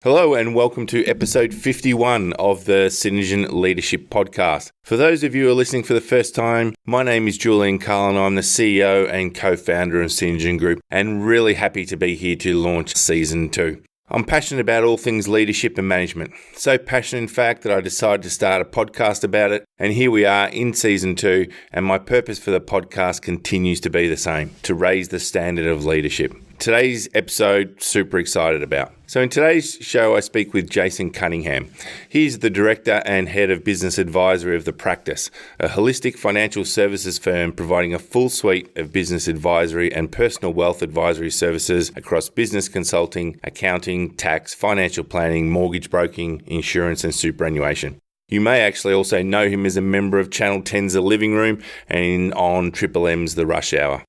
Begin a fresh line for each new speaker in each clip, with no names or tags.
Hello and welcome to episode 51 of the Synergen Leadership Podcast. For those of you who are listening for the first time, my name is Julian Carl and I'm the CEO and co-founder of Synergen Group and really happy to be here to launch Season 2. I'm passionate about all things leadership and management. So passionate in fact that I decided to start a podcast about it, and here we are in Season 2, and my purpose for the podcast continues to be the same, to raise the standard of leadership. Today's episode, super excited about. So in today's show, I speak with Jason Cunningham. He's the Director and Head of Business Advisory of The Practice, a holistic financial services firm providing a full suite of business advisory and personal wealth advisory services across business consulting, accounting, tax, financial planning, mortgage broking, insurance and superannuation. You may actually also know him as a member of Channel 10's The Living Room and on Triple M's The Rush Hour.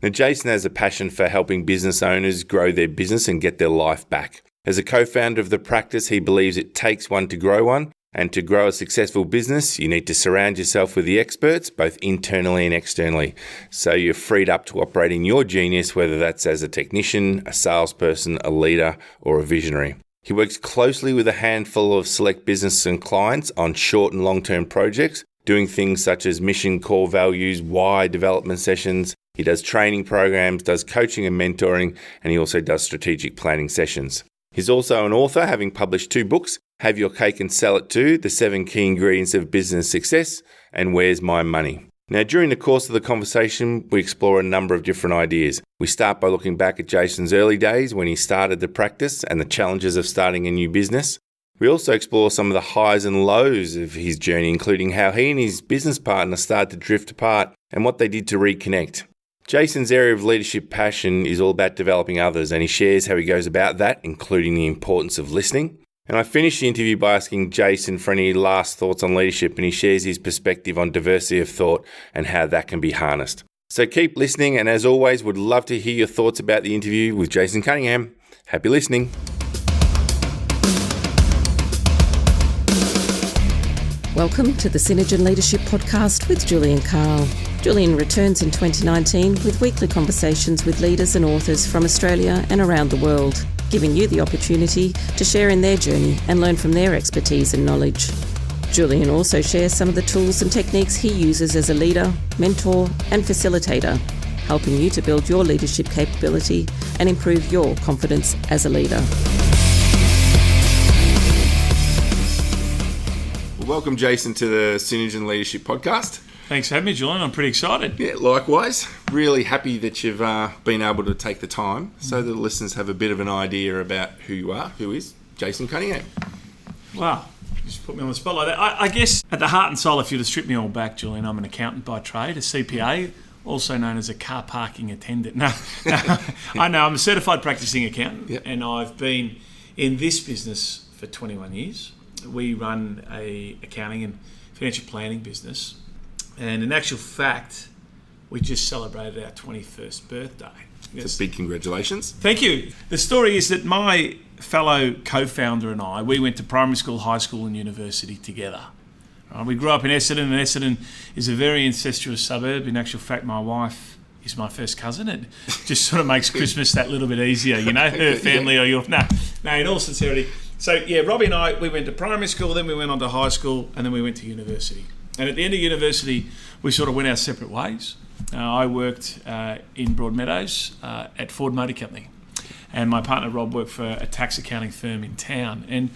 Now, Jason has a passion for helping business owners grow their business and get their life back. As a co-founder of The Practice, he believes it takes one to grow one, and to grow a successful business, you need to surround yourself with the experts, both internally and externally, so you're freed up to operate in your genius, whether that's as a technician, a salesperson, a leader, or a visionary. He works closely with a handful of select business and clients on short and long-term projects, doing things such as mission, core values, why development sessions. He does training programs, does coaching and mentoring, and he also does strategic planning sessions. He's also an author, having published 2 books, Have Your Cake and Sell It Too, The 7 Key Ingredients of Business Success, and Where's My Money? Now, during the course of the conversation, we explore a number of different ideas. We start by looking back at Jason's early days when he started The Practice and the challenges of starting a new business. We also explore some of the highs and lows of his journey, including how he and his business partner started to drift apart and what they did to reconnect. Jason's area of leadership passion is all about developing others, and he shares how he goes about that, including the importance of listening. And I finished the interview by asking Jason for any last thoughts on leadership, and he shares his perspective on diversity of thought and how that can be harnessed. So keep listening, and as always, would love to hear your thoughts about the interview with Jason Cunningham. Happy listening.
Welcome to the Synergen Leadership Podcast with Julian Carl. Julian returns in 2019 with weekly conversations with leaders and authors from Australia and around the world, giving you the opportunity to share in their journey and learn from their expertise and knowledge. Julian also shares some of the tools and techniques he uses as a leader, mentor and facilitator, helping you to build your leadership capability and improve your confidence as a leader.
Welcome, Jason, to the Synergen Leadership Podcast.
Thanks for having me, Julian. I'm pretty excited.
Yeah, likewise. Really happy that you've been able to take the time so that the listeners have a bit of an idea about who you are, who is Jason Cunningham.
Wow, you just put me on the spot like that. I guess at the heart and soul, if you'd have stripped me all back, Julian, I'm an accountant by trade, a CPA, also known as a car parking attendant. No, I know, I'm a certified practicing accountant, yep. And I've been in this business for 21 years. We run a accounting and financial planning business, and in actual fact, we just celebrated our 21st birthday.
Yes. So big congratulations.
Thank you. The story is that my fellow co-founder and I, we went to primary school, high school and university together. We grew up in Essendon, and Essendon is a very incestuous suburb. In actual fact, my wife is my first cousin. It just sort of makes Christmas that little bit easier, you know, her family or your... No, in all sincerity. So, yeah, Robbie and I, we went to primary school, then we went on to high school, and then we went to university. And at the end of university, we sort of went our separate ways. I worked in Broadmeadows at Ford Motor Company, and my partner Rob worked for a tax accounting firm in town. And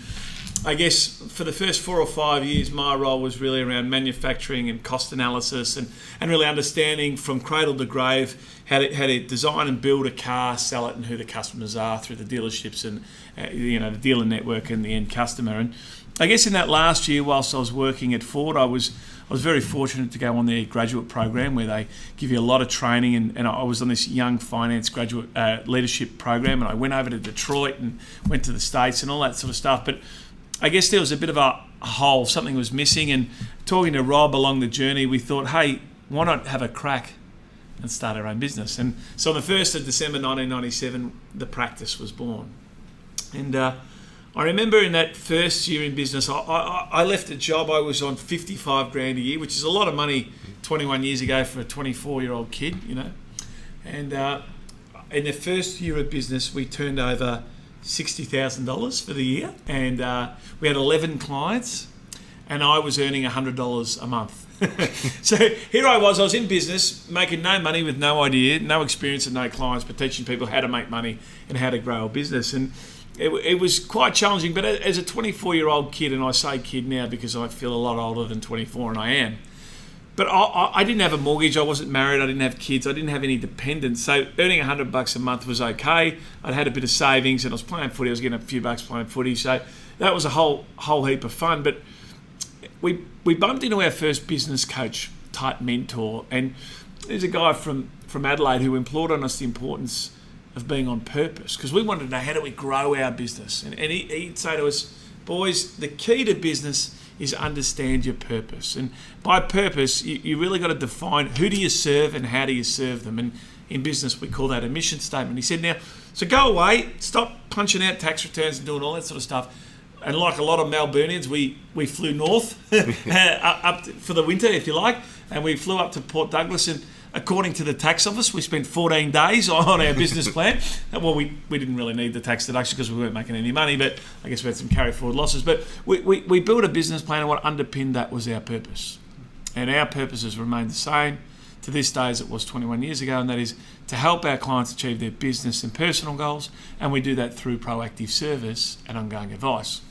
I guess for the first 4 or 5 years, my role was really around manufacturing and cost analysis and really understanding from cradle to grave how to design and build a car, sell it, and who the customers are through the dealerships and the dealer network and the end customer. And I guess in that last year, whilst I was working at Ford, I was very fortunate to go on their graduate program where they give you a lot of training, and I was on this young finance graduate leadership program, and I went over to Detroit and went to the States and all that sort of stuff. But I guess there was a bit of a hole, something was missing, and talking to Rob along the journey, we thought, hey, why not have a crack and start our own business? And so on the 1st of December 1997, The Practice was born. And I remember in that first year in business, I left a job. I was on $55,000 a year, which is a lot of money 21 years ago for a 24-year-old kid, you know. And in the first year of business, we turned over $60,000 for the year, and we had 11 clients, and I was earning $100 a month. So here I was in business, making no money with no idea, no experience and no clients, but teaching people how to make money and how to grow a business. And it was quite challenging, but as a 24-year-old kid, and I say kid now because I feel a lot older than 24, and I am, but I didn't have a mortgage, I wasn't married, I didn't have kids, I didn't have any dependents, so earning $100 a month was okay. I'd had a bit of savings, and I was playing footy, I was getting a few bucks playing footy, so that was a whole heap of fun. But we bumped into our first business coach type mentor, and there's a guy from Adelaide who implored on us the importance of being on purpose, because we wanted to know, how do we grow our business? And he'd say to us, boys, the key to business is understand your purpose. And by purpose, you really got to define who do you serve and how do you serve them. And in business, we call that a mission statement. He said, now, so go away, stop punching out tax returns and doing all that sort of stuff. And like a lot of Melburnians, we flew north up for the winter, if you like, and we flew up to Port Douglas, and according to the tax office, we spent 14 days on our business plan. Well, we didn't really need the tax deduction because we weren't making any money, but I guess we had some carry forward losses. But we built a business plan, and what underpinned that was our purpose. And our purpose has remained the same to this day as it was 21 years ago, and that is to help our clients achieve their business and personal goals, and we do that through proactive service and ongoing advice.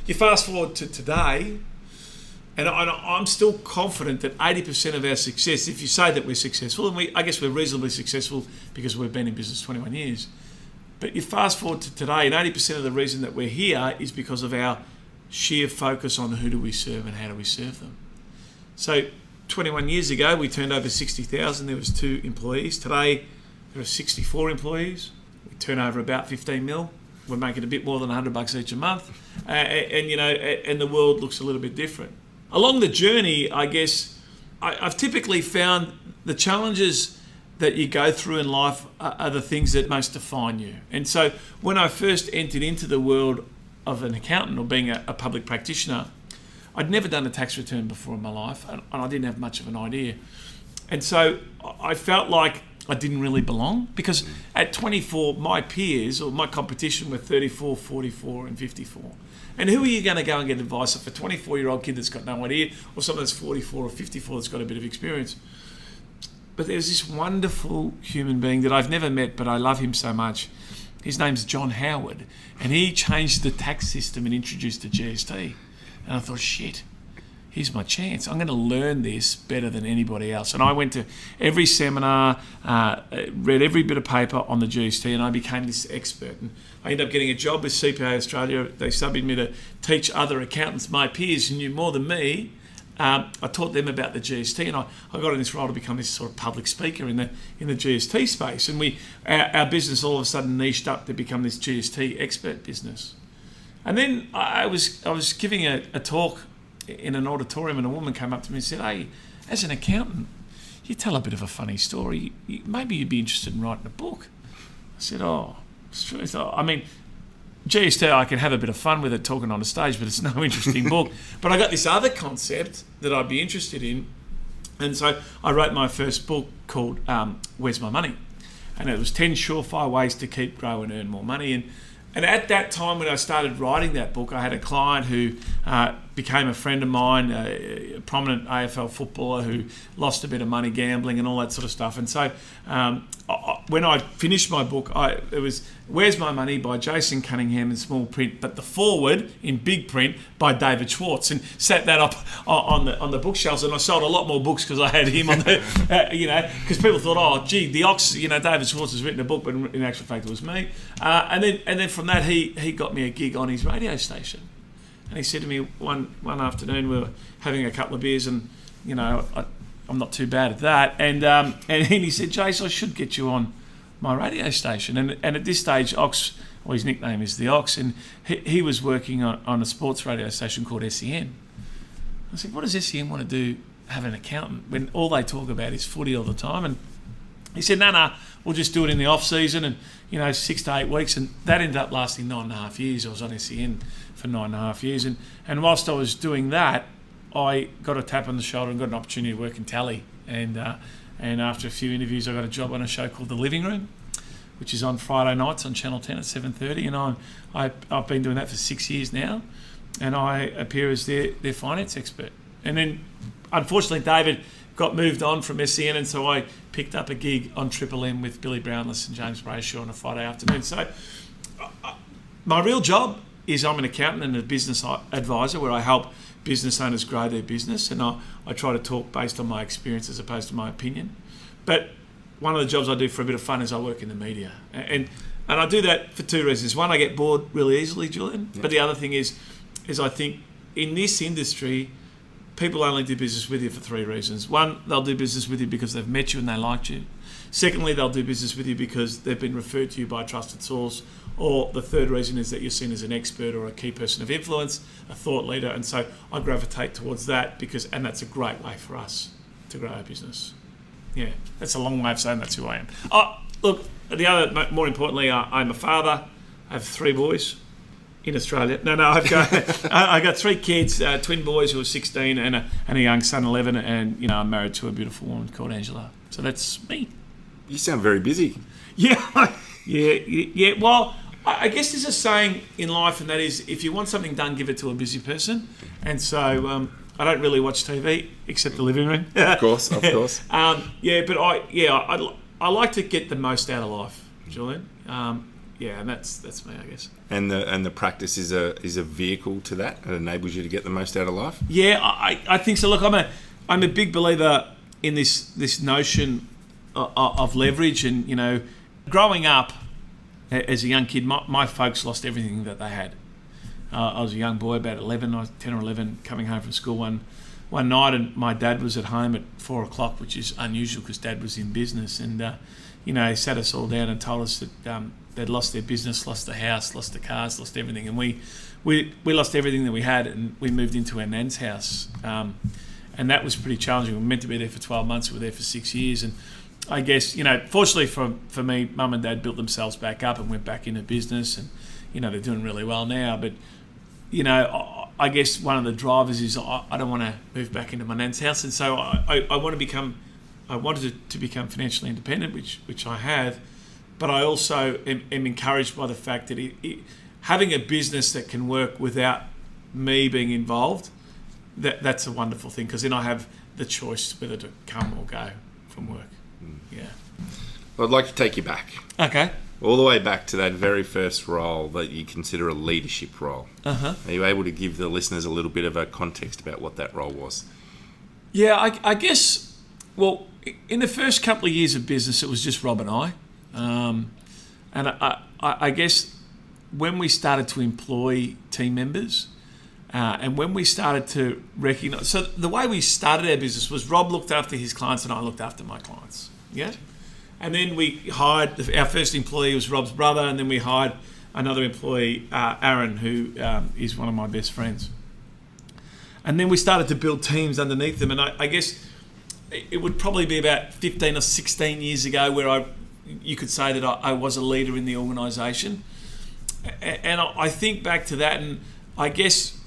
You fast forward to today, and I'm still confident that 80% of our success, if you say that we're successful, and I guess we're reasonably successful because we've been in business 21 years, but you fast forward to today, and 80% of the reason that we're here is because of our sheer focus on who do we serve and how do we serve them. So 21 years ago, we turned over 60,000. There was 2 employees. Today, there are 64 employees. We turn over about 15 mil. We're making a bit more than $100 each a month, and the world looks a little bit different. Along the journey, I guess, I've typically found the challenges that you go through in life are the things that most define you. And so when I first entered into the world of an accountant or being a public practitioner, I'd never done a tax return before in my life, and I didn't have much of an idea. And so I felt like I didn't really belong, because at 24, my peers or my competition were 34, 44 and 54. And who are you going to go and get advice of? A 24-year-old kid that's got no idea, or someone that's 44 or 54 that's got a bit of experience? But there's this wonderful human being that I've never met, but I love him so much. His name's John Howard, and he changed the tax system and introduced the GST. And I thought, shit, here's my chance. I'm going to learn this better than anybody else. And I went to every seminar, read every bit of paper on the GST, and I became this expert. And I ended up getting a job with CPA Australia. They subbed me to teach other accountants, my peers who knew more than me. I taught them about the GST, and I got in this role to become this sort of public speaker in the GST space. And our business all of a sudden niched up to become this GST expert business. And then I was giving a talk in an auditorium, and a woman came up to me and said, "Hey, as an accountant, you tell a bit of a funny story. Maybe you'd be interested in writing a book." I said, "Oh, it's true." I mean, GST, I can have a bit of fun with it talking on a stage, but it's no interesting book. But I got this other concept that I'd be interested in. And so I wrote my first book called Where's My Money? And it was 10 surefire ways to keep, grow and earn more money. And at that time when I started writing that book, I had a client who became a friend of mine, a prominent AFL footballer who lost a bit of money gambling and all that sort of stuff. And so when I finished my book, it was Where's My Money by Jason Cunningham in small print, but the foreword in big print by David Schwartz, and sat that up on the bookshelves. And I sold a lot more books because I had him on the, because people thought, oh, gee, the Ox, David Schwartz has written a book, but in actual fact it was me. And then from that he got me a gig on his radio station. And he said to me one afternoon, we were having a couple of beers, and I'm not too bad at that. And he said, "Jace, I should get you on my radio station." And at this stage, Ox, or his nickname is the Ox, and he was working on a sports radio station called SEN. I said, "What does SEN want to do? Have an accountant when all they talk about is footy all the time?" And he said, "No, we'll just do it in the off season, and 6 to 8 weeks." And that ended up lasting 9.5 years. I was on SEN for 9.5 years, and whilst I was doing that, I got a tap on the shoulder and got an opportunity to work in Tally. And after a few interviews, I got a job on a show called The Living Room, which is on Friday nights on Channel 10 at 7:30, and I've been doing that for 6 years now, and I appear as their finance expert. And then, unfortunately, David got moved on from SEN, and so I picked up a gig on Triple M with Billy Brownless and James Brayshaw on a Friday afternoon. So my real job is I'm an accountant and a business advisor where I help business owners grow their business, and I try to talk based on my experience as opposed to my opinion. But one of the jobs I do for a bit of fun is I work in the media. And I do that for two reasons. One, I get bored really easily, Julian. Yeah. But the other thing is I think in this industry, people only do business with you for three reasons. One, they'll do business with you because they've met you and they liked you. Secondly, they'll do business with you because they've been referred to you by a trusted source. Or the third reason is that you're seen as an expert or a key person of influence, a thought leader. And so I gravitate towards that and that's a great way for us to grow our business. Yeah, that's a long way of saying that's who I am. Oh, look, more importantly, I'm a father. I have 3 boys in Australia. I've got 3 kids, twin boys who are 16 and a young son, 11, and I'm married to a beautiful woman called Angela. So that's me.
You sound very busy.
Yeah. Well, I guess there's a saying in life, and that is, if you want something done, give it to a busy person. And so I don't really watch TV except the living room.
Of course.
But I like to get the most out of life, Julian. And that's me, I guess.
And the practice is a vehicle to that. It enables you to get the most out of life.
Yeah, I think so. Look, I'm a big believer in this notion of leverage, and growing up as a young kid, my folks lost everything that they had. I was a young boy, about 10 or 11, coming home from school one night, and my dad was at home at 4 o'clock, which is unusual because Dad was in business, and he sat us all down and told us that they'd lost their business, lost the house, lost the cars, lost everything, and we lost everything that we had, and we moved into our nan's house, and that was pretty challenging. We were meant to be there for 12 months, we were there for 6 years, and I guess, fortunately for me, Mum and Dad built themselves back up and went back into business, and they're doing really well now. But I guess one of the drivers is I don't want to move back into my nan's house, and so I wanted to become financially independent, which I have. But I also am encouraged by the fact that having a business that can work without me being involved, that's a wonderful thing, because then I have the choice whether to come or go from work. Yeah.
Well, I'd like to take you back.
Okay.
All the way back to that very first role that you consider a leadership role. Uh-huh. Are you able to give the listeners a little bit of a context about what that role was?
Yeah, I guess, well, in the first couple of years of business, it was just Rob and I. And I guess when we started to employ team members, and when we started to recognise... So the way we started our business was Rob looked after his clients and I looked after my clients. Yeah? And then we hired... Our first employee was Rob's brother, and then we hired another employee, Aaron, who is one of my best friends. And then we started to build teams underneath them. And I guess it would probably be about 15 or 16 years ago where you could say that I was a leader in the organisation. And I think back to that, and I guess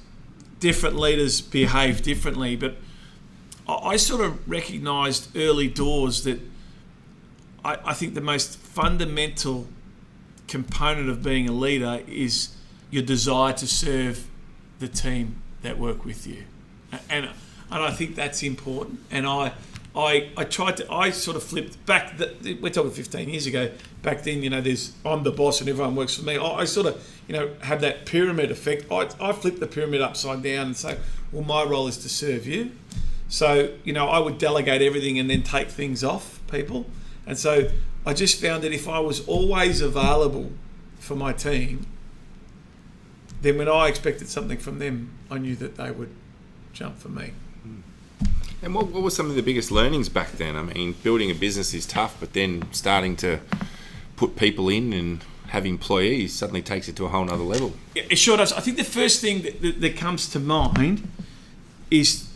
different leaders behave differently, but I sort of recognised early doors that I think the most fundamental component of being a leader is your desire to serve the team that work with you, and I think that's important. And I sort of flipped back. We're talking 15 years ago. Back then, I'm the boss and everyone works for me. I sort of, have that pyramid effect. I flipped the pyramid upside down and say, well, my role is to serve you. So, I would delegate everything and then take things off people. And so I just found that if I was always available for my team, then when I expected something from them, I knew that they would jump for me.
And what were some of the biggest learnings back then? I mean, building a business is tough, but then starting to put people in and have employees suddenly takes it to a whole nother level.
Yeah, it sure does. I think the first thing that comes to mind is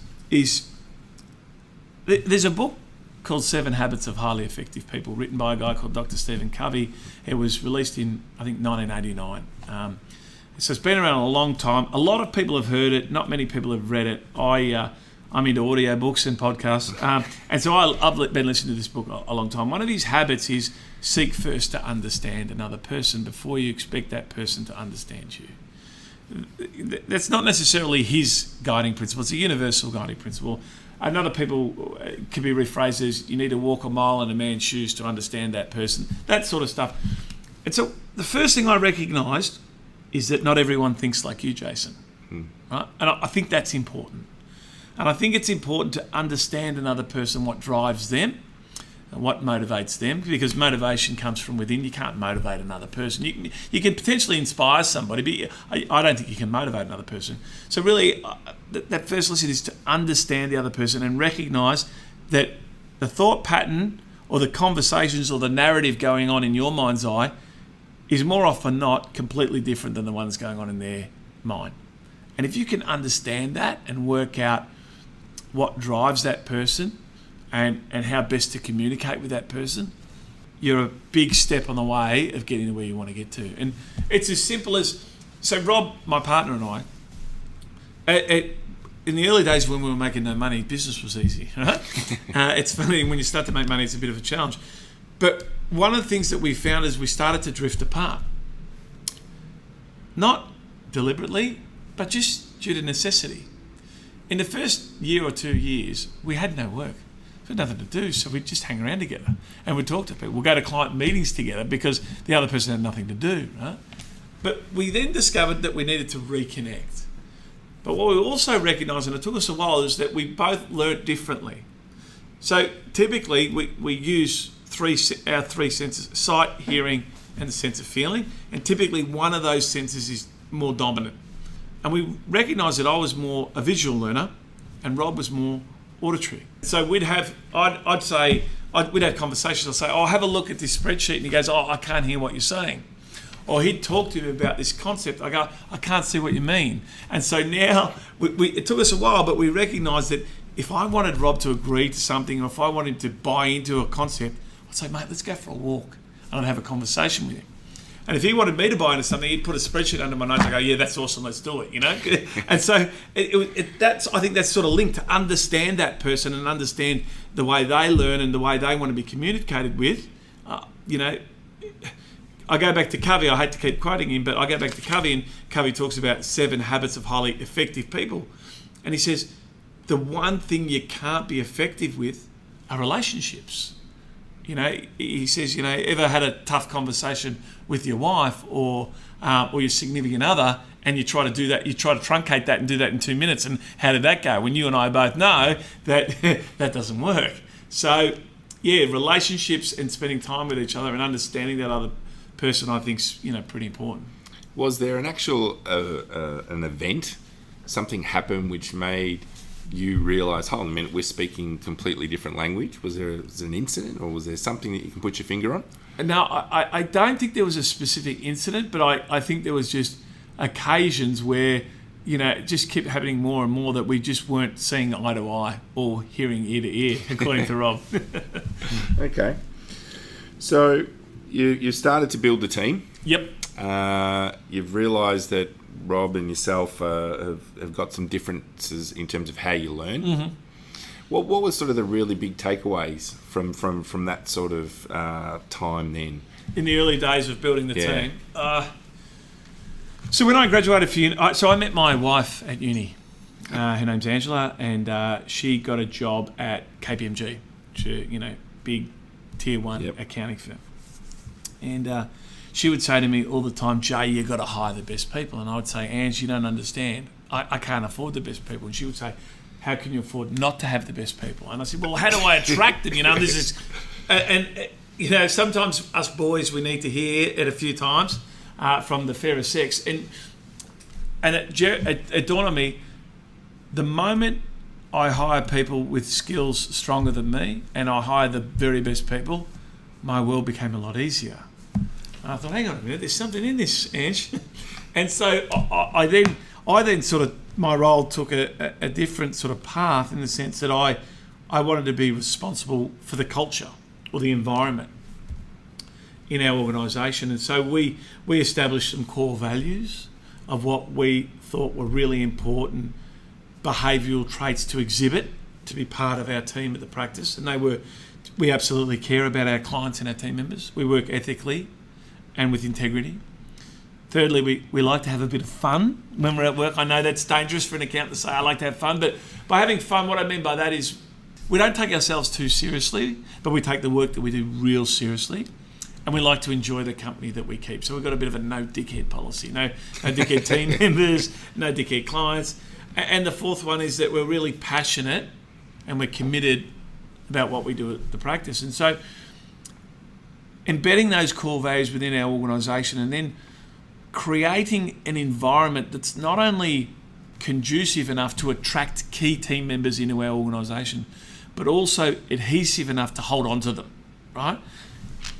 there's a book called 7 Habits of Highly Effective People, written by a guy called Dr. Stephen Covey. It was released in, I think, 1989. So it's been around a long time. A lot of people have heard it. Not many people have read it. I I'm into audiobooks and podcasts. And so I've been listening to this book a long time. One of his habits is seek first to understand another person before you expect that person to understand you. That's not necessarily his guiding principle. It's a universal guiding principle. And other people can be rephrased as you need to walk a mile in a man's shoes to understand that person, that sort of stuff. And so the first thing I recognised is that not everyone thinks like you, Jason. Right? And I think that's important. And I think it's important to understand another person, what drives them and what motivates them, because motivation comes from within. You can't motivate another person. You can potentially inspire somebody, but I don't think you can motivate another person. So really, that first lesson is to understand the other person and recognise that the thought pattern or the conversations or the narrative going on in your mind's eye is more often not completely different than the one that's going on in their mind. And if you can understand that and work out what drives that person and how best to communicate with that person, you're a big step on the way of getting to where you want to get to. And it's as simple as, so Rob, my partner, and I, in the early days when we were making no money, business was easy, right? It's funny, when you start to make money, it's a bit of a challenge. But one of the things that we found is we started to drift apart. Not deliberately, but just due to necessity. In the first year or 2 years, we had no work. We had nothing to do, so we'd just hang around together and we'd talk to people. We'll go to client meetings together because the other person had nothing to do, right? But we then discovered that we needed to reconnect. But what we also recognised, and it took us a while, is that we both learnt differently. So typically we use our three senses: sight, hearing, and the sense of feeling. And typically one of those senses is more dominant. And we recognised that I was more a visual learner and Rob was more auditory. So we'd have conversations. I'd say, oh, have a look at this spreadsheet. And he goes, oh, I can't hear what you're saying. Or he'd talk to me about this concept. I go, I can't see what you mean. And so now, it took us a while, but we recognised that if I wanted Rob to agree to something, or if I wanted to buy into a concept, I'd say, mate, let's go for a walk. And I'd have a conversation with him. And if he wanted me to buy into something, he'd put a spreadsheet under my nose. I go, yeah, that's awesome, let's do it, you know? And so I think that's sort of linked to understand that person and understand the way they learn and the way they want to be communicated with. I go back to Covey. I hate to keep quoting him, but I go back to Covey, and Covey talks about 7 habits of highly effective people. And he says, the one thing you can't be effective with are relationships. You know, he says, ever had a tough conversation with your wife or your significant other, and you try to do that, you try to truncate that and do that in 2 minutes, and how did that go? When you and I both know that that doesn't work. So, yeah, relationships and spending time with each other and understanding that other person, I think, is pretty important.
Was there an actual an event, something happened which made you realise, hold on a minute, we're speaking completely different language? Was there an incident, or was there something that you can put your finger on?
No, I don't think there was a specific incident, but I think there was just occasions where, it just kept happening more and more that we just weren't seeing eye to eye or hearing ear to ear, according to Rob.
Okay. So you started to build the team.
Yep.
You've realised that Rob and yourself have got some differences in terms of how you learn. Mm-hmm. What was sort of the really big takeaways from that sort of time then?
In the early days of building the team. So when I graduated from uni, I met my wife at uni. Her name's Angela, and she got a job at KPMG, which big tier 1 accounting firm. And she would say to me all the time, Jay, you've got to hire the best people. And I would say, Ange, you don't understand. I can't afford the best people. And she would say, how can you afford not to have the best people? And I said, well, how do I attract them? This is, and sometimes us boys, we need to hear it a few times from the fairer sex. And it dawned on me, the moment I hire people with skills stronger than me, and I hire the very best people, my world became a lot easier. And I thought, hang on a minute, there's something in this, Ange. And so I then sort of, my role took a different sort of path, in the sense that I wanted to be responsible for the culture or the environment in our organisation. And so we established some core values of what we thought were really important behavioural traits to exhibit, to be part of our team at the practice. And we absolutely care about our clients and our team members. We work ethically and with integrity. Thirdly, we like to have a bit of fun when we're at work. I know that's dangerous for an accountant to say, I like to have fun, but by having fun, what I mean by that is we don't take ourselves too seriously, but we take the work that we do real seriously, and we like to enjoy the company that we keep. So we've got a bit of a no dickhead policy. No dickhead team members, no dickhead clients. And the fourth one is that we're really passionate and we're committed about what we do at the practice. And so embedding those core values within our organisation and then creating an environment that's not only conducive enough to attract key team members into our organisation, but also adhesive enough to hold on to them, right?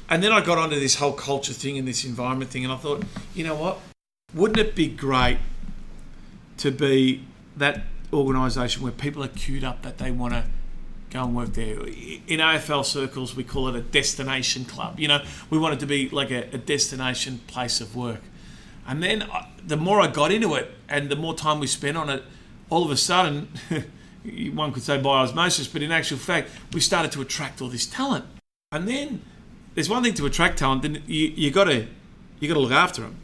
And then I got onto this whole culture thing and this environment thing, and I thought, you know what? Wouldn't it be great to be that organisation where people are queued up that they want to go and work there? In AFL circles, we call it a destination club. You know, we want it to be like a destination place of work. And then the more I got into it and the more time we spent on it, all of a sudden, one could say by osmosis, but in actual fact, we started to attract all this talent. And then there's one thing to attract talent, then you got to look after them.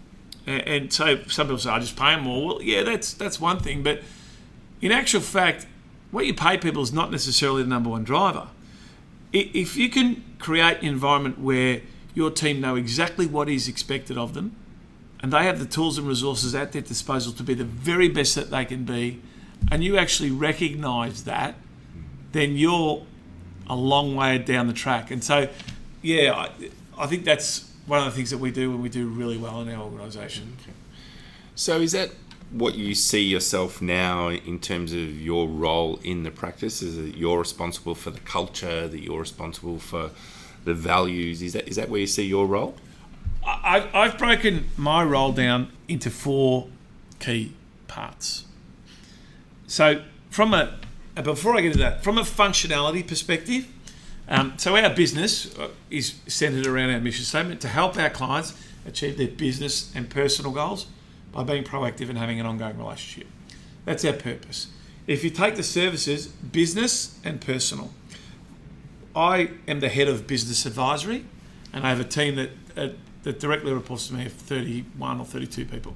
And so some people say, I just pay them more. Well, yeah, that's one thing. But in actual fact, what you pay people is not necessarily the number one driver. If you can create an environment where your team know exactly what is expected of them, and they have the tools and resources at their disposal to be the very best that they can be, and you actually recognise that, then you're a long way down the track. And so, yeah, I think that's one of the things that we do when we do really well in our organisation.
Okay. So is that what you see yourself now in terms of your role in the practice? Is that you're responsible for the culture, that you're responsible for the values? Is that where you see your role?
I've broken my role down into 4 key parts. So before I get into that, from a functionality perspective, so our business is centred around our mission statement to help our clients achieve their business and personal goals by being proactive and having an ongoing relationship. That's our purpose. If you take the services, business and personal, I am the head of business advisory, and I have a team that directly reports to me of 31 or 32 people.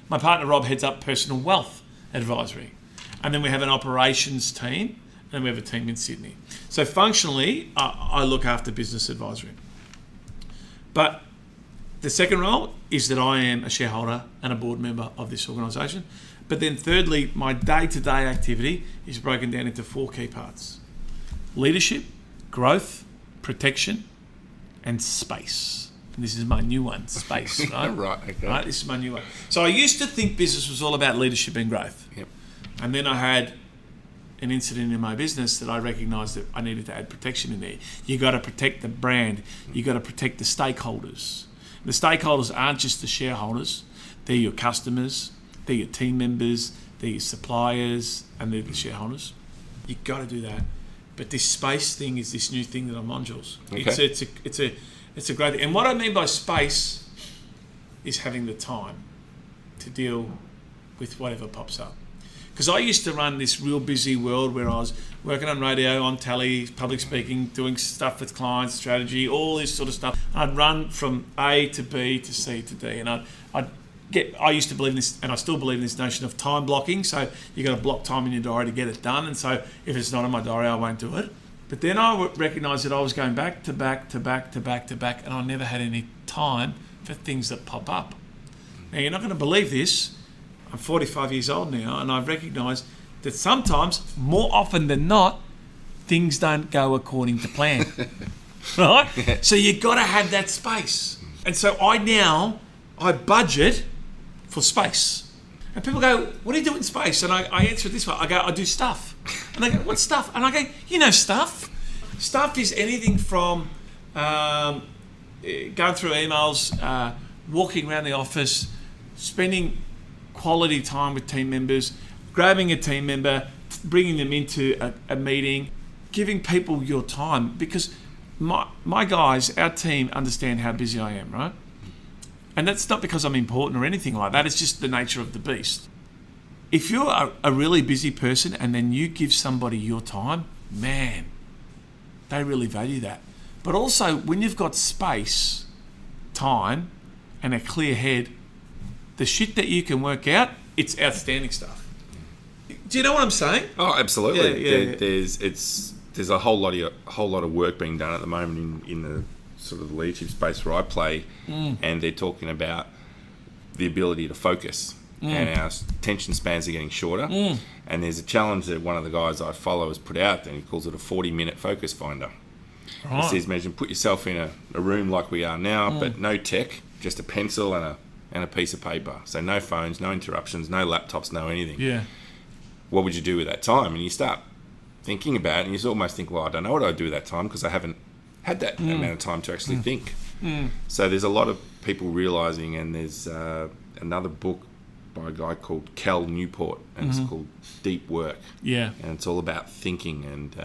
My partner Rob heads up personal wealth advisory. And then we have an operations team, and then we have a team in Sydney. So functionally, I look after business advisory. But the second role is that I am a shareholder and a board member of this organisation. But then thirdly, my day-to-day activity is broken down into 4 key parts: leadership, growth, protection, and space. And this is my new one, space, right?
Right, okay.
Right, this is my new one. So I used to think business was all about leadership and growth.
Yep.
And then I had an incident in my business that I recognised that I needed to add protection in there. You got to protect the brand. You got to protect the stakeholders. The stakeholders aren't just the shareholders. They're your customers. They're your team members. They're your suppliers, and they're the shareholders. You got to do that. But this space thing is this new thing that I'm on, Jules.
Okay.
It's a great thing. And what I mean by space is having the time to deal with whatever pops up. Because I used to run this real busy world where I was working on radio, on telly, public speaking, doing stuff with clients, strategy, all this sort of stuff. I'd run from A to B to C to D, and I used to believe in this, and I still believe in this notion of time blocking. So you got to block time in your diary to get it done. And so if it's not in my diary, I won't do it. But then I recognised that I was going back to back to back to back to back, and I never had any time for things that pop up. Now, you're not going to believe this. I'm 45 years old now, and I've recognised that sometimes, more often than not, things don't go according to plan. Right? So you've got to have that space. And so I budget for space. And people go, what do you do in space? And I answer it this way. I go, I do stuff. And they go, what stuff? And I go, you know stuff. Stuff is anything from going through emails, walking around the office, spending quality time with team members, grabbing a team member, bringing them into a meeting, giving people your time. Because my guys, our team, understand how busy I am, right? And that's not because I'm important or anything like that. It's just the nature of the beast. if you're a really busy person and then you give somebody your time, man, they really value that. But also, when you've got space, time, and a clear head, the shit that you can work out, it's outstanding stuff. Do you know what I'm saying?
Oh, absolutely.
Yeah.
There's a whole lot of work being done at the moment in the sort of the leadership space where I play, and they're talking about the ability to focus. And our attention spans are getting shorter. And there's a challenge that one of the guys I follow has put out there, and he calls it a 40-minute focus finder. Right. He says, imagine, put yourself in a room like we are now, but no tech, just a pencil and a piece of paper. So no phones, no interruptions, no laptops, no anything.
Yeah.
What would you do with that time? And you start thinking about it, and you almost think, well, I don't know what I'd do with that time because I haven't had that amount of time to actually think. So there's a lot of people realising, and there's another book by a guy called Cal Newport, and it's called Deep Work. Yeah. And it's all about thinking and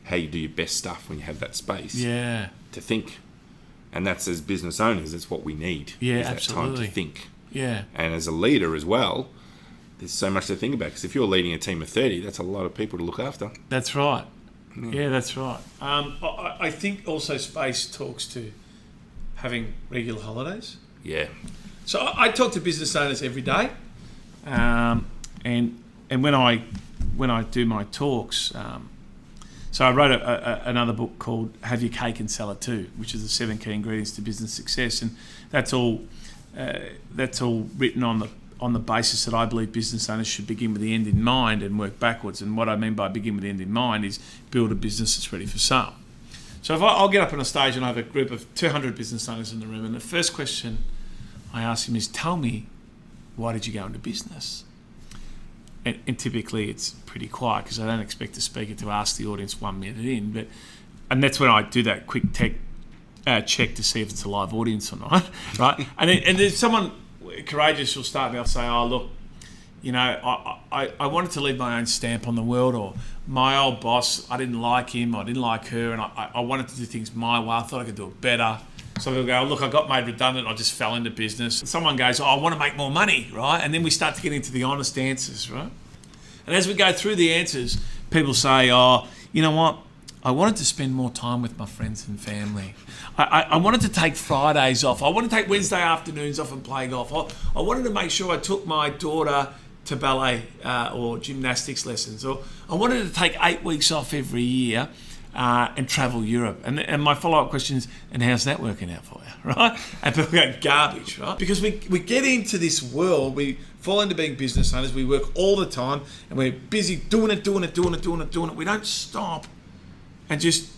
how you do your best stuff when you have that space to think. And that's, as business owners, that's what we need. Yeah, is absolutely. That time to think. Yeah. And as a leader as well, there's so much to think about, because if you're leading a team of 30, that's a lot of people to look after.
That's right. Yeah, that's right. I think also space talks to having regular holidays. Yeah. So I talk to business owners every day, and when I do my talks, so I wrote another book called Have Your Cake and Sell It Too, which is the 7 key ingredients to business success, and that's all written on the basis that I believe business owners should begin with the end in mind and work backwards. And what I mean by begin with the end in mind is build a business that's ready for sale. So if I'll get up on a stage and I have a group of 200 business owners in the room, and the first question I ask them is, tell me, why did you go into business? And typically it's pretty quiet because I don't expect the speaker to ask the audience 1 minute in, and that's when I do that quick tech check to see if it's a live audience or not, right? And there's someone courageous will start and they'll say, oh, look, you know, I wanted to leave my own stamp on the world, or my old boss, I didn't like him, I didn't like her, and I wanted to do things my way, I thought I could do it better. So they'll go, look, I got made redundant, I just fell into business. And someone goes, oh, I want to make more money, right? And then we start to get into the honest answers, right? And as we go through the answers, people say, oh, you know what? I wanted to spend more time with my friends and family. I wanted to take Fridays off. I wanted to take Wednesday afternoons off and play golf. I wanted to make sure I took my daughter to ballet or gymnastics lessons. Or I wanted to take 8 weeks off every year and travel Europe. And my follow-up question is, and how's that working out for you, right? And people go, garbage, right? Because we get into this world, we fall into being business owners, we work all the time, and we're busy doing it. We don't stop. And just,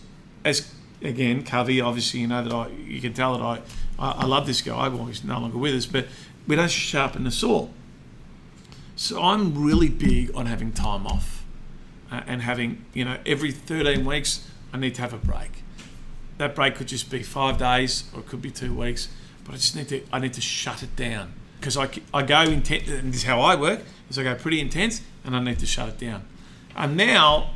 as again, Covey, obviously, you know that you can tell that I love this guy. Well, he's no longer with us, but we don't sharpen the saw. So I'm really big on having time off and having, you know, every 13 weeks I need to have a break. That break could just be 5 days or it could be 2 weeks, but I need to shut it down, because I go intense, and this is how I work, is I go pretty intense and I need to shut it down. And now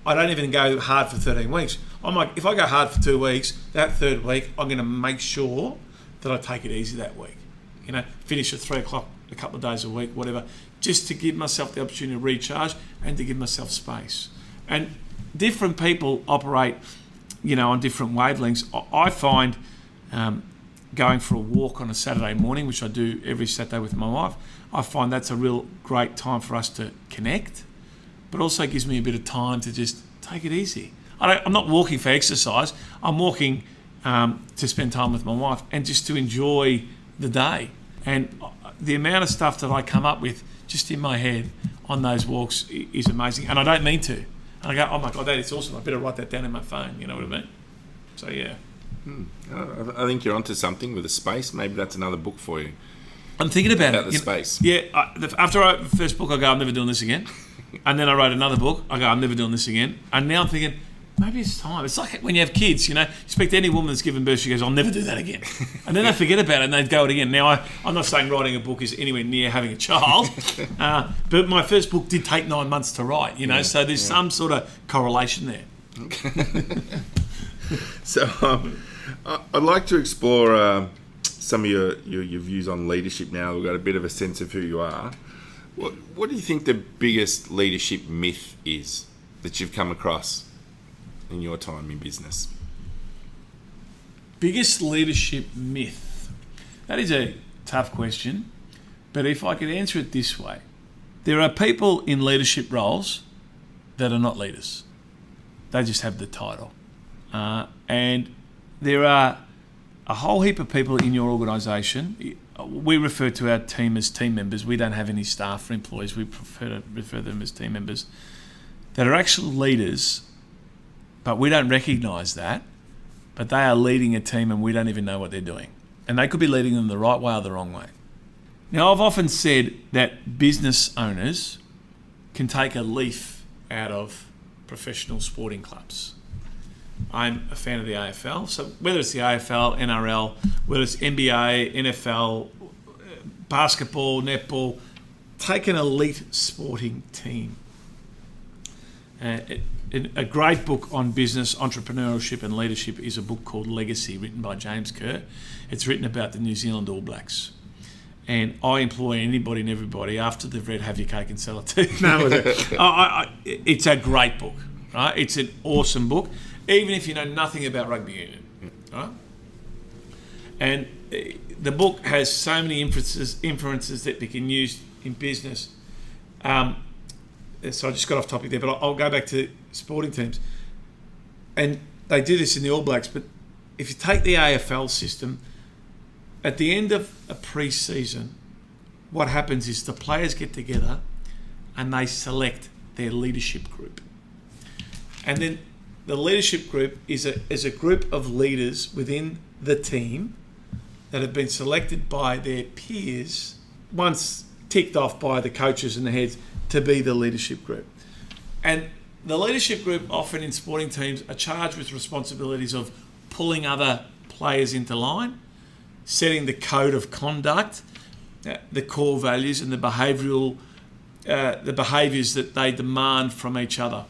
I don't even go hard for 13 weeks. I'm like, if I go hard for 2 weeks, that third week, I'm going to make sure that I take it easy that week. You know, finish at 3 o'clock a couple of days a week, whatever, just to give myself the opportunity to recharge and to give myself space. And different people operate, you know, on different wavelengths. I find going for a walk on a Saturday morning, which I do every Saturday with my wife, I find that's a real great time for us to connect, but also gives me a bit of time to just take it easy. I'm not walking for exercise. I'm walking to spend time with my wife and just to enjoy the day. And the amount of stuff that I come up with just in my head on those walks is amazing. And I don't mean to. And I go, oh my God, that is awesome. I better write that down in my phone. You know what I mean? So, yeah.
I think you're onto something with the space. Maybe that's another book for you.
I'm thinking about
the space.
Yeah. After I wrote the first book, I go, I'm never doing this again. And then I wrote another book. I go, I'm never doing this again. And now I'm thinking, maybe it's time. It's like when you have kids, you know, you speak to any woman that's given birth, she goes, I'll never do that again. And then they forget about it and they go it again. Now, I'm not saying writing a book is anywhere near having a child, but my first book did take 9 months to write, you know, so there's some sort of correlation there.
So I'd like to explore some of your views on leadership now. We've got a bit of a sense of who you are. What do you think the biggest leadership myth is that you've come across in your time in business?
Biggest leadership myth? That is a tough question, but if I could answer it this way. There are people in leadership roles that are not leaders. They just have the title. And there are a whole heap of people in your organisation. We refer to our team as team members. We don't have any staff or employees. We prefer to refer to them as team members that are actual leaders, but we don't recognise that. But they are leading a team and we don't even know what they're doing. And they could be leading them the right way or the wrong way. Now, I've often said that business owners can take a leaf out of professional sporting clubs. I'm a fan of the AFL, so whether it's the AFL, NRL, whether it's NBA, NFL, basketball, netball, take an elite sporting team. A great book on business, entrepreneurship and leadership is a book called Legacy, written by James Kerr. It's written about the New Zealand All Blacks. And I employ anybody and everybody after they've read Have Your Cake and Sell It Too. No, it's a great book, right? It's an awesome book, even if you know nothing about rugby union, right? And the book has so many inferences that we can use in business. So I just got off topic there, but I'll go back to sporting teams. And they do this in the All Blacks, but if you take the AFL system, at the end of a pre-season, what happens is the players get together and they select their leadership group. And then the leadership group is a group of leaders within the team that have been selected by their peers, once ticked off by the coaches and the heads, to be the leadership group. And the leadership group often in sporting teams are charged with responsibilities of pulling other players into line, setting the code of conduct, the core values and the behaviours that they demand from each other.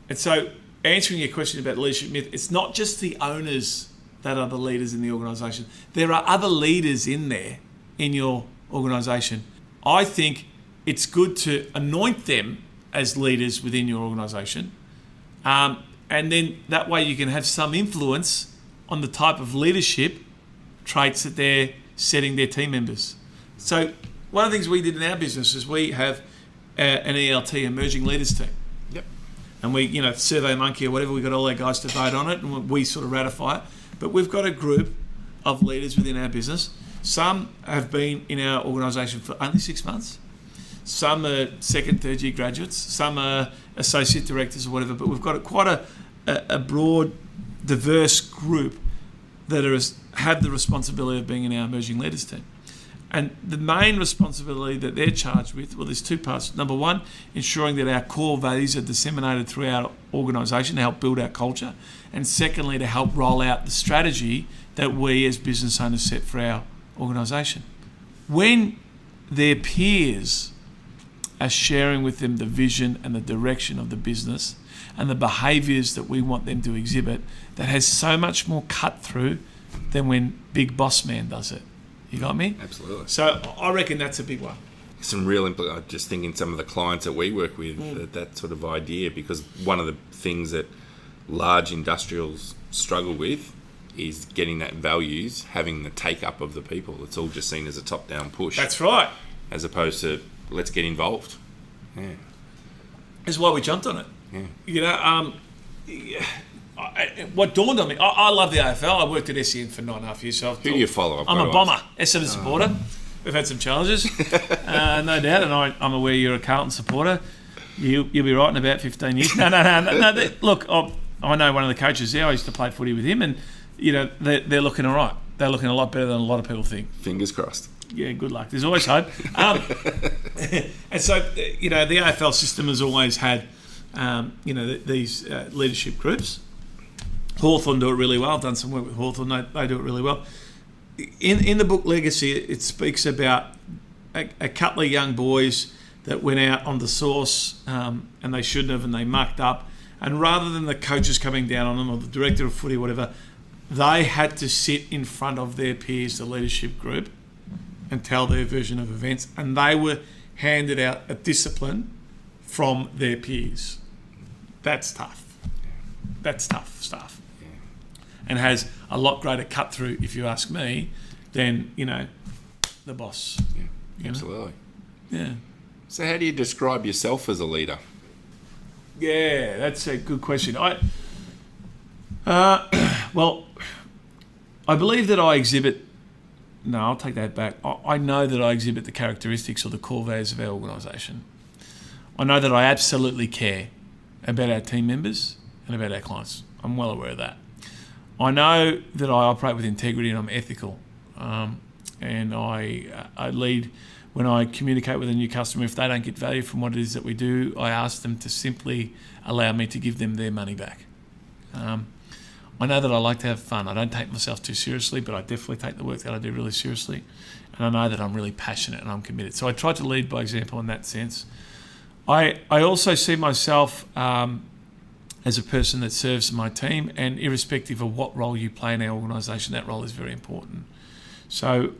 And so, answering your question about leadership myth, it's not just the owners that are the leaders in the organisation. There are other leaders in there, in your organisation. I think it's good to anoint them as leaders within your organisation. And then that way you can have some influence on the type of leadership traits that they're setting their team members. So one of the things we did in our business is we have an ELT, Emerging Leaders Team.
Yep.
And we, SurveyMonkey or whatever, we got all our guys to vote on it and we sort of ratify it. But we've got a group of leaders within our business. Some have been in our organisation for only 6 months. Some are second, third year graduates. Some are associate directors or whatever. But we've got quite a broad, diverse group that have the responsibility of being in our Emerging Leaders Team. And the main responsibility that they're charged with, well, there's two parts. Number one, ensuring that our core values are disseminated through our organisation to help build our culture. And secondly, to help roll out the strategy that we as business owners set for our organisation. When their peers are sharing with them the vision and the direction of the business and the behaviours that we want them to exhibit, that has so much more cut through than when Big Boss Man does it. You got me?
Absolutely.
So I reckon that's a big one.
Some real I'm just thinking some of the clients that we work with, that sort of idea, because one of the things that large industrials struggle with is getting that values, having the take-up of the people. It's all just seen as a top-down push.
That's right.
As opposed to, let's get involved. Yeah.
That's why we jumped on it.
Yeah.
What dawned on me, I love the AFL. I worked at SEN for 9.5 years. So
who do you follow?
I'm a Bomber, Essendon supporter. We've had some challenges, no doubt, and I'm aware you're a Carlton supporter. You'll be right in about 15 years. No. Look, I know one of the coaches there. I used to play footy with him, and they're looking all right. They're looking a lot better than a lot of people think.
Fingers crossed.
Yeah, good luck. There's always hope. And so, the AFL system has always had, these leadership groups. Hawthorn do it really well. I've done some work with Hawthorn. They do it really well. In the book Legacy, it speaks about a couple of young boys that went out on the sauce and they shouldn't have, and they mucked up. And rather than the coaches coming down on them or the director of footy or whatever, they had to sit in front of their peers, the leadership group, and tell their version of events, and they were handed out a discipline from their peers. That's tough. That's tough stuff.
Yeah.
And has a lot greater cut through, if you ask me, than, the boss.
Yeah, absolutely.
Yeah.
So how do you describe yourself as a leader?
Yeah, that's a good question. I believe that I exhibit... No, I'll take that back. I know that I exhibit the characteristics or the core values of our organisation. I know that I absolutely care about our team members and about our clients. I'm well aware of that. I know that I operate with integrity and I'm ethical. And I lead when I communicate with a new customer. If they don't get value from what it is that we do, I ask them to simply allow me to give them their money back. I know that I like to have fun. I don't take myself too seriously, but I definitely take the work that I do really seriously. And I know that I'm really passionate and I'm committed. So I try to lead by example in that sense. I also see myself as a person that serves my team, and irrespective of what role you play in our organisation, that role is very important. So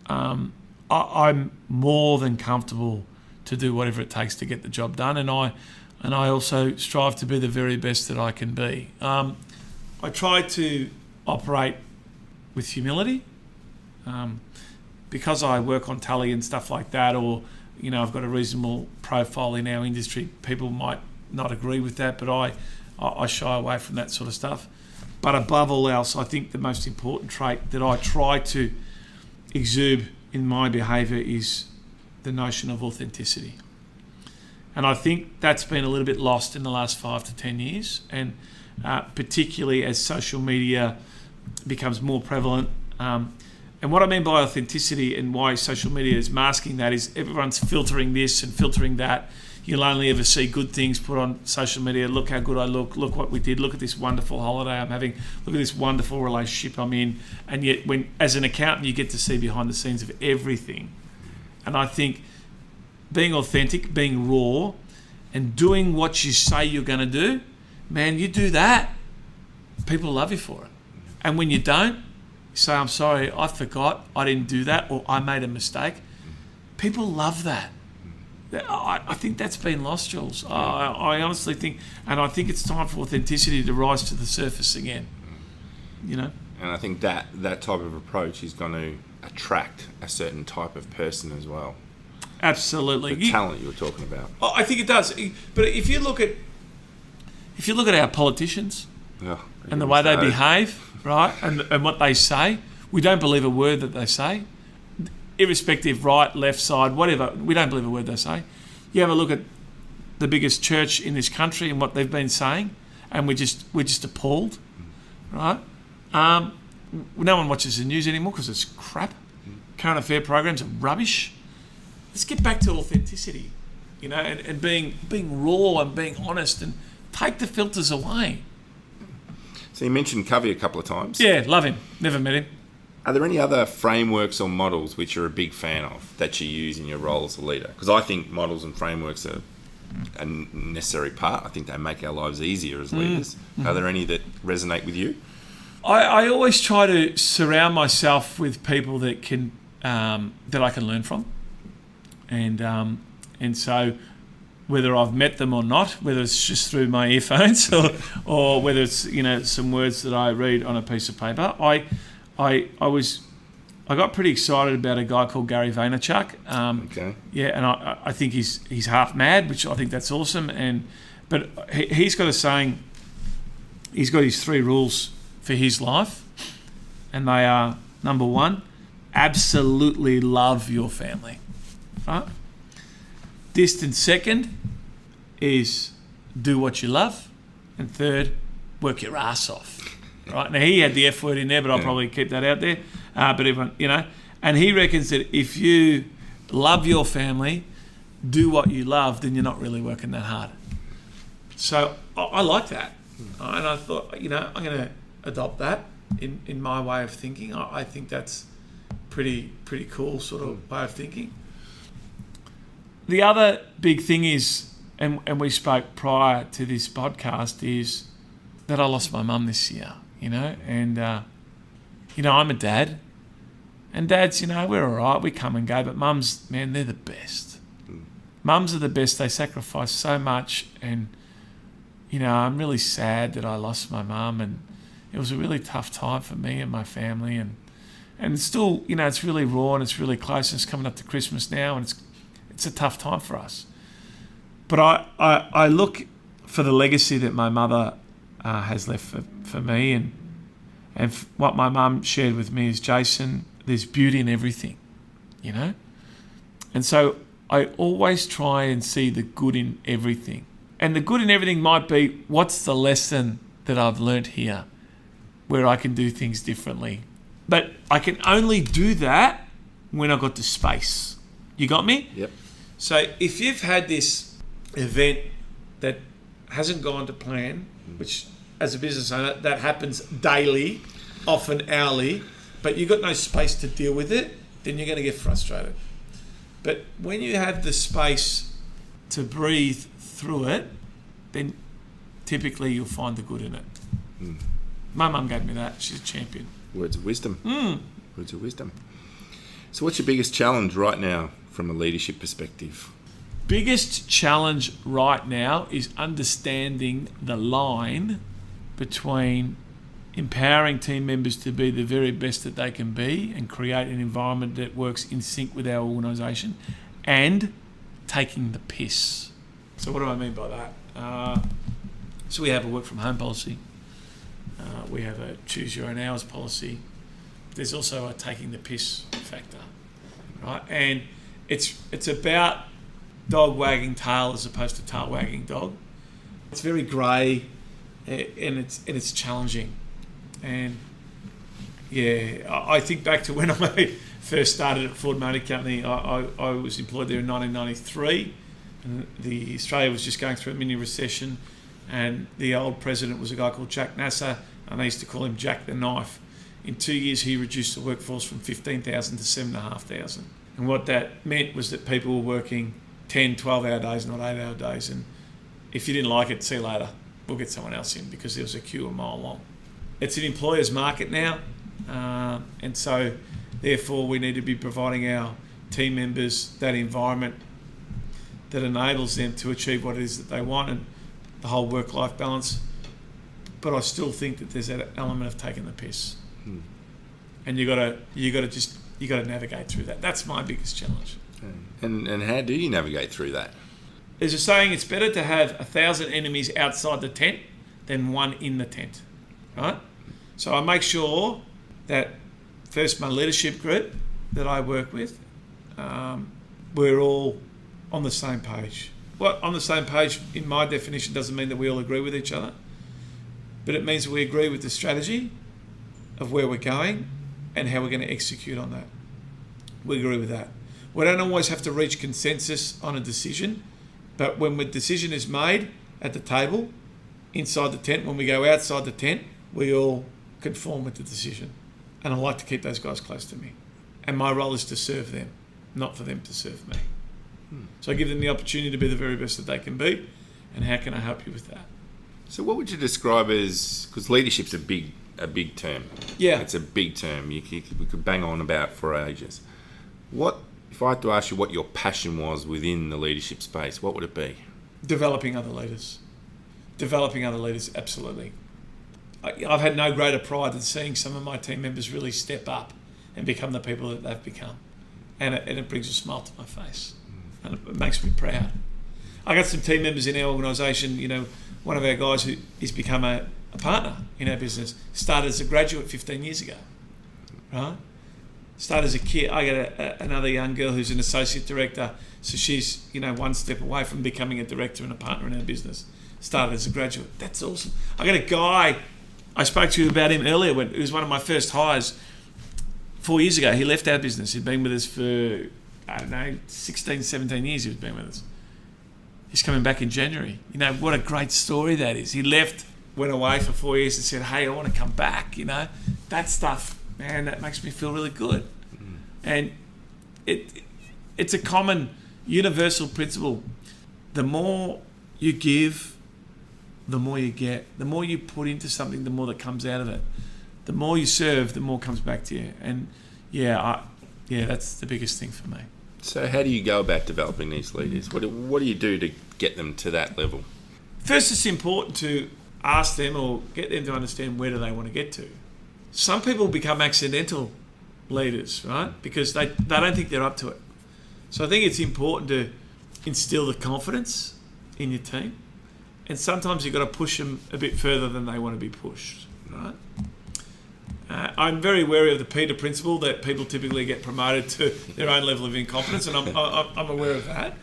I'm more than comfortable to do whatever it takes to get the job done, and I also strive to be the very best that I can be. I try to operate with humility, because I work on tally and stuff like that, or I've got a reasonable profile in our industry. People might not agree with that, but I shy away from that sort of stuff. But above all else, I think the most important trait that I try to exude in my behaviour is the notion of authenticity. And I think that's been a little bit lost in the last 5 to 10 years, and particularly as social media becomes more prevalent. And what I mean by authenticity and why social media is masking that is everyone's filtering this and filtering that. You'll only ever see good things put on social media. Look how good I look what we did, look at this wonderful holiday I'm having, look at this wonderful relationship I'm in. And yet when, as an accountant, you get to see behind the scenes of everything. And I think being authentic, being raw, and doing what you say you're going to do, man, you do that, people love you for it. And when you don't, you say, I'm sorry, I forgot, I didn't do that, or I made a mistake. People love that. I think that's been lost, Jules. I honestly think, and I think it's time for authenticity to rise to the surface again. And
I think that type of approach is going to attract a certain type of person as well.
Absolutely.
The talent you were talking about.
I think it does. But if you look at our politicians and the way they behave, right, and what they say, we don't believe a word that they say. Irrespective, right, left side, whatever, we don't believe a word they say. You have a look at the biggest church in this country and what they've been saying, and we're just appalled, right? No one watches the news anymore because it's crap. Current affair programs are rubbish. Let's get back to authenticity, and being raw and being honest, and take the filters away.
So you mentioned Covey a couple of times.
Yeah, love him. Never met him.
Are there any other frameworks or models which you're a big fan of that you use in your role as a leader? Because I think models and frameworks are a necessary part. I think they make our lives easier as leaders. Mm-hmm. Are there any that resonate with you?
I always try to surround myself with people that can that I can learn from, and so whether I've met them or not, whether it's just through my earphones or whether it's some words that I read on a piece of paper, I got pretty excited about a guy called Gary Vaynerchuk.
Okay.
Yeah, and I think he's half mad, which I think that's awesome. But he's got a saying. He's got his 3 rules for his life, and they are: number 1, absolutely love your family. Right. Distant second is do what you love, and 3rd, work your ass off. Right, now he had the F word in there, but I'll probably keep that out there. But everyone, and he reckons that if you love your family, do what you love, then you're not really working that hard. So I like that, and I thought, I'm going to adopt that in my way of thinking. I think that's pretty cool sort of way of thinking. The other big thing is, and we spoke prior to this podcast, is that I lost my mum this year. And I'm a dad, And dads, we're all right, we come and go, but mums, man, they're the best. Mums are the best. They sacrifice so much, and, I'm really sad that I lost my mum, and it was a really tough time for me and my family, and still, it's really raw and it's really close, and it's coming up to Christmas now, and it's a tough time for us. But I look for the legacy that my mother has left for me, and what my mum shared with me is, Jason, there's beauty in everything, And so I always try and see the good in everything. And the good in everything might be, what's the lesson that I've learnt here where I can do things differently? But I can only do that when I've got the space. You got me?
Yep.
So if you've had this event that hasn't gone to plan, which as a business owner, that happens daily, often hourly, but you've got no space to deal with it, then you're going to get frustrated. But when you have the space to breathe through it, then typically you'll find the good in it. My mum gave me that. She's a champion.
Words of wisdom. Words of wisdom. So what's your biggest challenge right now from a leadership perspective?
Biggest challenge right now is understanding the line between empowering team members to be the very best that they can be and create an environment that works in sync with our organisation, and taking the piss. So what do I mean by that? So we have a work from home policy. We have a choose your own hours policy. There's also a taking the piss factor, right? And it's about dog wagging tail as opposed to tail wagging dog. It's very grey, and it's challenging. And yeah, I think back to when I first started at Ford Motor Company. I was employed there in 1993, and Australia was just going through a mini recession, and the old president was a guy called Jack Nasser, and they used to call him Jack the Knife. In 2 years, he reduced the workforce from 15,000 to 7,500. And what that meant was that people were working 10, 12-hour days, not 8-hour days. And if you didn't like it, see you later. We'll get someone else in, because there was a queue a mile long. It's an employer's market now. And so, therefore, we need to be providing our team members that environment that enables them to achieve what it is that they want, and the whole work-life balance. But I still think that there's that element of taking the piss. And you got to navigate through that. That's my biggest challenge.
And how do you navigate through that?
There's a saying: it's better to have 1,000 enemies outside the tent than one in the tent, right? So I make sure that first, my leadership group that I work with, we're all on the same page. Well, on the same page, in my definition, doesn't mean that we all agree with each other, but it means we agree with the strategy of where we're going and how we're going to execute on that. We agree with that. We don't always have to reach consensus on a decision, but when the decision is made at the table, inside the tent, when we go outside the tent, we all conform with the decision. And I like to keep those guys close to me. And my role is to serve them, not for them to serve me. So I give them the opportunity to be the very best that they can be, and how can I help you with that?
So what would you describe as, because leadership's a big term.
Yeah.
It's a big term. We could bang on about for ages. What, if I had to ask you what your passion was within the leadership space, what would it be?
Developing other leaders. Absolutely. I've had no greater pride than seeing some of my team members really step up and become the people that they've become. And it brings a smile to my face. And it makes me proud. I got some team members in our organisation, one of our guys who has become a partner in our business, started as a graduate 15 years ago, right? Started as a kid. I got another young girl who's an associate director, so she's, one step away from becoming a director and a partner in our business. Started as a graduate. That's awesome. I got a guy, I spoke to you about him earlier, when he was one of my first hires 4 years ago. He left our business. He'd been with us for, 16, 17 years he was been with us. He's coming back in January. What a great story that is. He left, went away for 4 years and said, hey, I want to come back, That stuff, man, that makes me feel really good. And it's a common universal principle. The more you give, the more you get. The more you put into something, the more that comes out of it. The more you serve, the more comes back to you. And, that's the biggest thing for me.
So how do you go about developing these leaders? What do you do to get them to that level?
First, it's important to ask them or get them to understand where do they want to get to. Some people become accidental leaders, right? Because they don't think they're up to it. So I think it's important to instill the confidence in your team. And sometimes you've got to push them a bit further than they want to be pushed, right? I'm very wary of the Peter principle that people typically get promoted to their own level of incompetence, and I'm aware of that.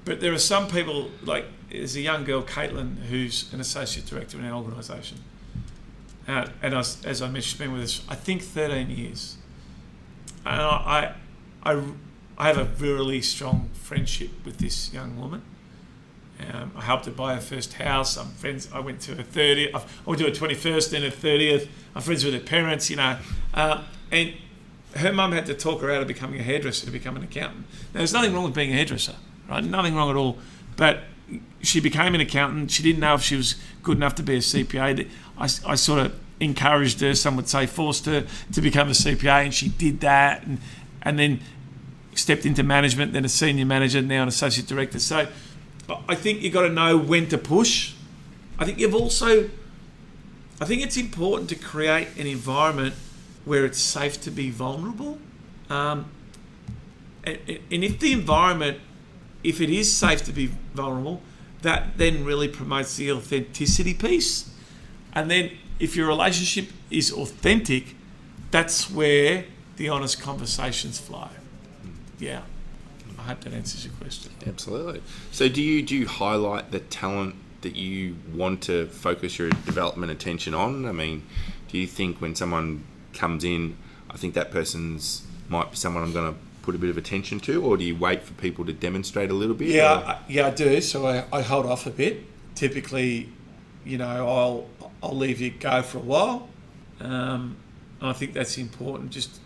But there are some people, like there's a young girl, Caitlin, who's an associate director in our organisation. And as I mentioned, she's been with us, I think 13 years. And I have a really strong friendship with this young woman. I helped her buy her first house. I'm friends. I went to her 30th. I went to her 21st and her 30th. I'm friends with her parents, and her mum had to talk her out of becoming a hairdresser to become an accountant. Now, there's nothing wrong with being a hairdresser, right? Nothing wrong at all. But she became an accountant. She didn't know if she was good enough to be a CPA. I sort of encouraged her, some would say forced her to become a CPA, and she did that, and then stepped into management, then a senior manager, now an associate director. So I think you've got to know when to push. I think it's important to create an environment where it's safe to be vulnerable. And if the environment, if it is safe to be vulnerable, that then really promotes the authenticity piece. And then if your relationship is authentic, that's where the honest conversations flow. Yeah. I hope that answers your question.
Absolutely. So do you highlight the talent that you want to focus your development attention on? I mean, do you think when someone comes in, I think that person's might be someone I'm going to put a bit of attention to, or do you wait for people to demonstrate a little bit?
Yeah, I do. So I hold off a bit. Typically, I'll leave you go for a while. I think that's important just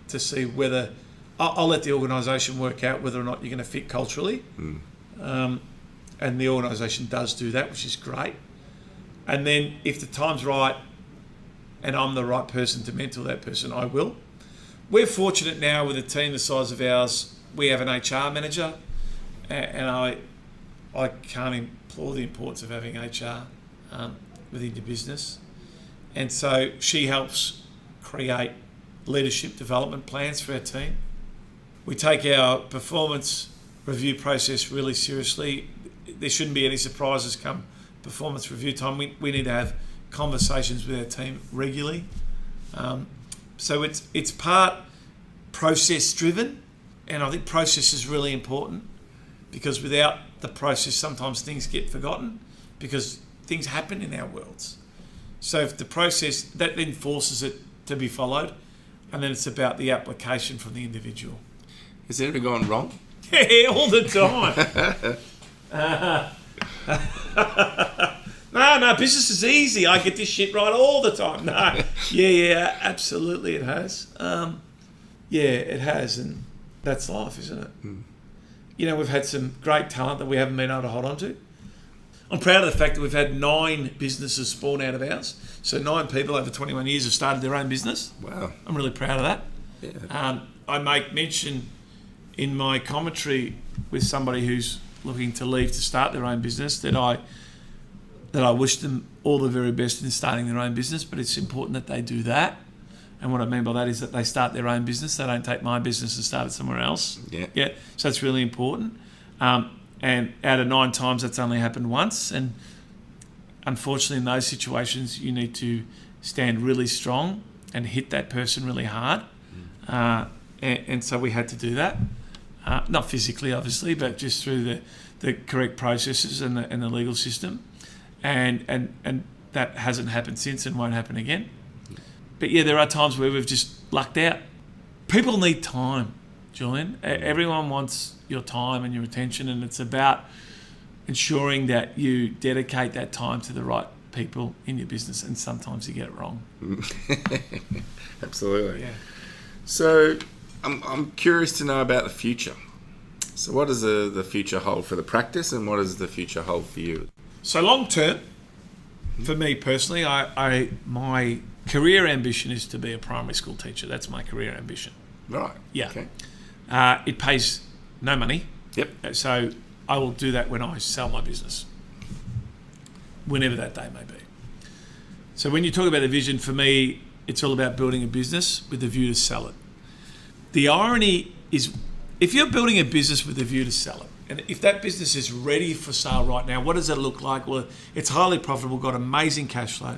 to see whether I'll let the organisation work out whether or not you're going to fit culturally. And the organisation does do that, which is great. And then if the time's right and I'm the right person to mentor that person, I will. We're fortunate now with a team the size of ours, we have an HR manager, and I can't implore the importance of having HR within your business. And so she helps create leadership development plans for our team. We take our performance review process really seriously. There shouldn't be any surprises come performance review time. We need to have conversations with our team regularly. So it's part process driven, and I think process is really important because without the process, sometimes things get forgotten because things happen in our worlds. So if the process, that then forces it to be followed, and then it's about the application from the individual.
Has it ever gone wrong?
Yeah, all the time. No, business is easy. I get this shit right all the time. No, yeah, absolutely it has. It has, and that's life, isn't it? We've had some great talent that we haven't been able to hold on to. I'm proud of the fact that we've had 9 businesses spawn out of ours. So 9 people over 21 years have started their own business.
Wow.
I'm really proud of that.
Yeah.
I make mention in my commentary with somebody who's looking to leave to start their own business that I wish them all the very best in starting their own business, but it's important that they do that. And what I mean by that is that they start their own business. They don't take my business and start it somewhere else. Yeah. So it's really important. And out of 9 times, that's only happened once. And unfortunately, in those situations, you need to stand really strong and hit that person really hard. And so we had to do that. Not physically, obviously, but just through the correct processes and the legal system. And that hasn't happened since and won't happen again. But yeah, there are times where we've just lucked out. People need time, Julian. Everyone wants your time and your attention, and it's about ensuring that you dedicate that time to the right people in your business, and sometimes you get it wrong.
Absolutely.
Yeah.
So I'm curious to know about the future. So what does the future hold for the practice, and what does the future hold for you?
So long term, For me personally, my career ambition is to be a primary school teacher. That's my career ambition.
Right.
Yeah.
Okay.
It pays no money.
Yep.
So I will do that when I sell my business, whenever that day may be. So when you talk about the vision, for me, it's all about building a business with a view to sell it. The irony is, if you're building a business with a view to sell it, and if that business is ready for sale right now, what does that look like? Well, it's highly profitable, got amazing cash flow,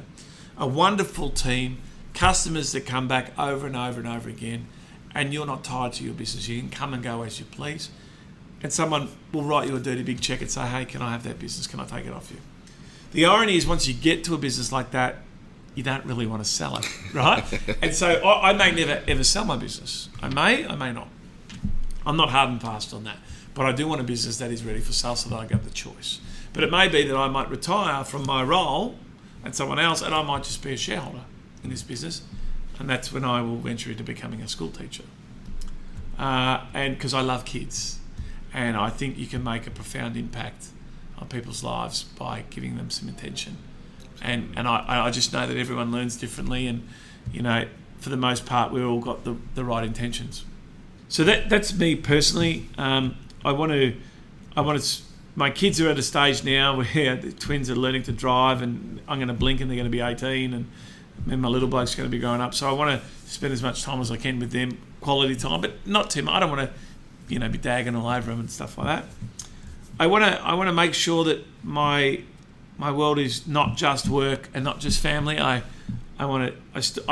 a wonderful team, customers that come back over and over and over again, and you're not tied to your business. You can come and go as you please. And someone will write you a dirty big check and say, hey, can I have that business? Can I take it off you? The irony is, once you get to a business like that, you don't really want to sell it, right? And so I may never, ever sell my business. I may not. I'm not hard and fast on that. But I do want a business that is ready for sale so that I get the choice. But it may be that I might retire from my role and someone else, and I might just be a shareholder in this business. And that's when I will venture into becoming a school teacher. And because I love kids. And I think you can make a profound impact on people's lives by giving them some attention. And I just know that everyone learns differently, and for the most part we've all got the right intentions. So that's me personally. I want to. My kids are at a stage now where the twins are learning to drive, and I'm going to blink and they're going to be 18, and then my little bloke's going to be growing up. So I want to spend as much time as I can with them, quality time, but not too much. I don't want to, be dagging all over them and stuff like that. I want to make sure that my world is not just work and not just family. I'm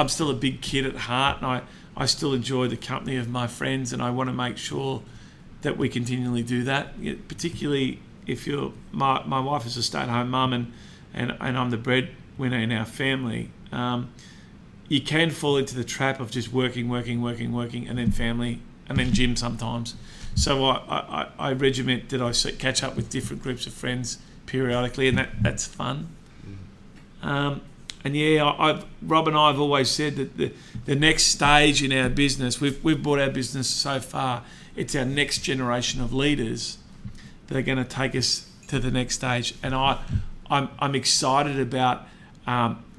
still a big kid at heart, and I still enjoy the company of my friends, and I want to make sure that we continually do that. Particularly if my wife is a stay-at-home mum and I'm the breadwinner in our family. You can fall into the trap of just working, and then family, and then gym sometimes. So I regiment that I catch up with different groups of friends periodically, and that's fun. And yeah, Rob and I have always said that the next stage in our business, we've brought our business so far, it's our next generation of leaders that are going to take us to the next stage. And I'm excited about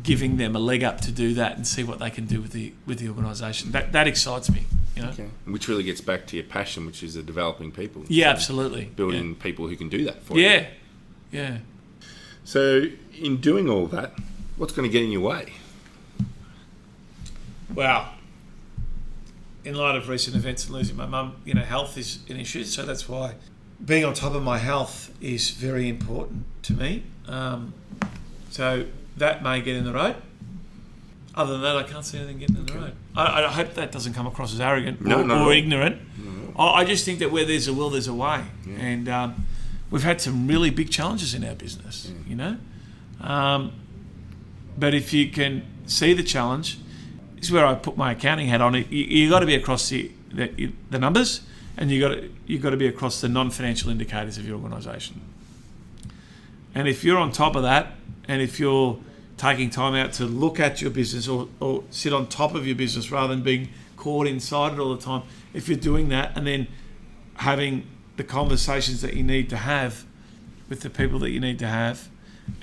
giving them a leg up to do that and see what they can do with the organisation. That excites me.
Okay. Which really gets back to your passion, which is the developing people.
Yeah, absolutely.
Building people who can do that for you.
Yeah.
So in doing all that, what's going to get in your way?
Well, in light of recent events and losing my mum, health is an issue. So that's why being on top of my health is very important to me. So that may get in the road. Other than that, I can't see anything getting in the road. I hope that doesn't come across as arrogant or ignorant. No. I just think that where there's a will, there's a way. Yeah. And we've had some really big challenges in our business, But if you can see the challenge, this is where I put my accounting hat on. You got to be across the numbers, and you got to be across the non-financial indicators of your organisation. And if you're on top of that, and if you're taking time out to look at your business or sit on top of your business rather than being caught inside it all the time, if you're doing that and then having the conversations that you need to have with the people that you need to have,